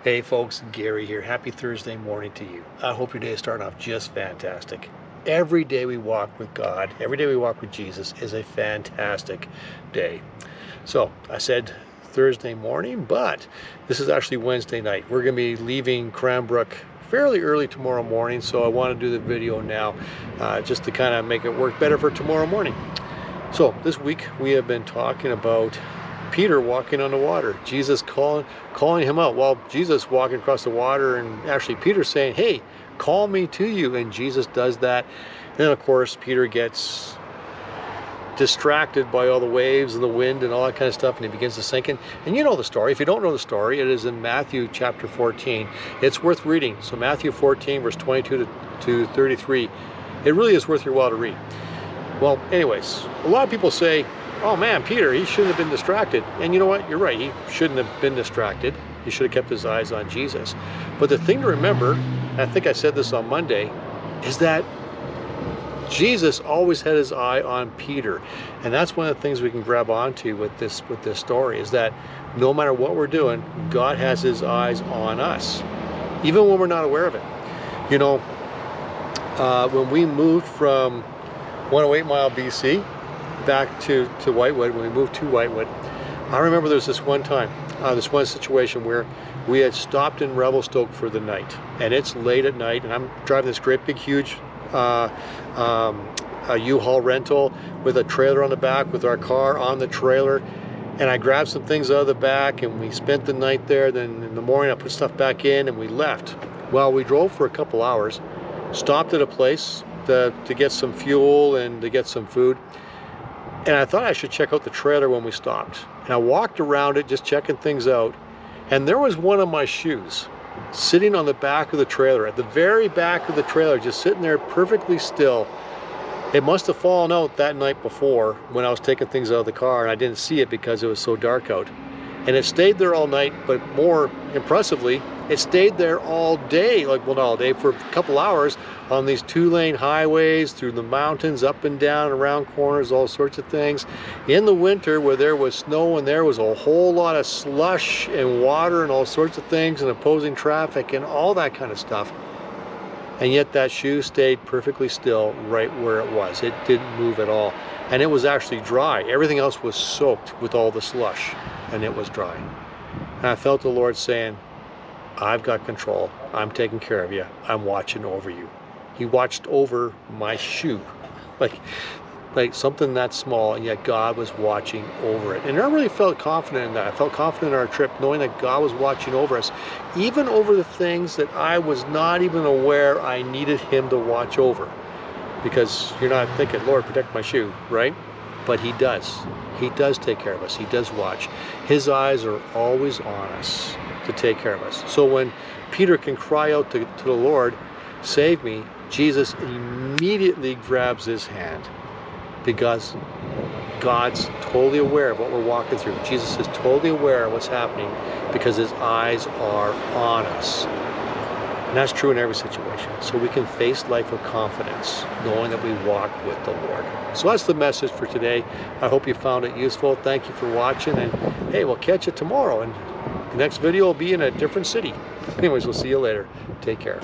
Hey folks, Gary here. Happy Thursday morning to you. I hope your day is starting off just fantastic. Every day we walk with God, every day we walk with Jesus is a fantastic day. So I said Thursday morning, but this is actually Wednesday night. We're going to be leaving Cranbrook fairly early tomorrow morning, so I want to do the video now just to kind of make it work better for tomorrow morning. So this week we have been talking about Peter walking on the water, Jesus calling him out. Well, Jesus walking across the water, and actually Peter saying, hey, call me to you, and Jesus does that. And then of course Peter gets distracted by all the waves and the wind and all that kind of stuff, and he begins to sink in. And you know the story. If you don't know the story, it is in Matthew chapter 14. It's worth reading. So Matthew 14 verse 22 to 33, it really is worth your while to read. Well, anyways, a lot of people say, oh man, Peter, he shouldn't have been distracted. And you know what? You're right. He shouldn't have been distracted. He should have kept his eyes on Jesus. But the thing to remember, and I think I said this on Monday, is that Jesus always had his eye on Peter. And that's one of the things we can grab onto with this story, is that no matter what we're doing, God has his eyes on us, even when we're not aware of it. You know, when we moved from 108 Mile, BC, back to Whitewood, when we moved to Whitewood, I remember there was this one time, this one situation where we had stopped in Revelstoke for the night, and it's late at night, and I'm driving this great big huge a U-Haul rental with a trailer on the back, with our car on the trailer, and I grabbed some things out of the back, and we spent the night there. Then in the morning I put stuff back in, and we left. Well, we drove for a couple hours, stopped at a place to get some fuel and to get some food. And I thought I should check out the trailer when we stopped. And I walked around it just checking things out. And there was one of my shoes sitting on the back of the trailer, at the very back of the trailer, just sitting there perfectly still. It must have fallen out that night before when I was taking things out of the car, and I didn't see it because it was so dark out. And it stayed there all night, but more impressively, it stayed there all day, like, well, not all day, for a couple hours on these 2-lane highways, through the mountains, up and down, around corners, all sorts of things. In the winter, where there was snow and there was a whole lot of slush and water and all sorts of things and opposing traffic and all that kind of stuff. And yet that shoe stayed perfectly still right where it was. It didn't move at all. And it was actually dry. Everything else was soaked with all the slush, and it was dry. And I felt the Lord saying, I've got control. I'm taking care of you. I'm watching over you. He watched over my shoe, like something that small, and yet God was watching over it. And I really felt confident in that. I felt confident in our trip, knowing that God was watching over us, even over the things that I was not even aware I needed him to watch over. Because you're not thinking, Lord, protect my shoe, right? But he does. He does take care of us. He does watch. His eyes are always on us to take care of us. So when Peter can cry out to the Lord, save me, Jesus immediately grabs his hand, because God's totally aware of what we're walking through. Jesus is totally aware of what's happening because his eyes are on us. And that's true in every situation. So we can face life with confidence, knowing that we walk with the Lord. So that's the message for today. I hope you found it useful. Thank you for watching, and hey, we'll catch you tomorrow. And the next video will be in a different city. Anyways, we'll see you later. Take care.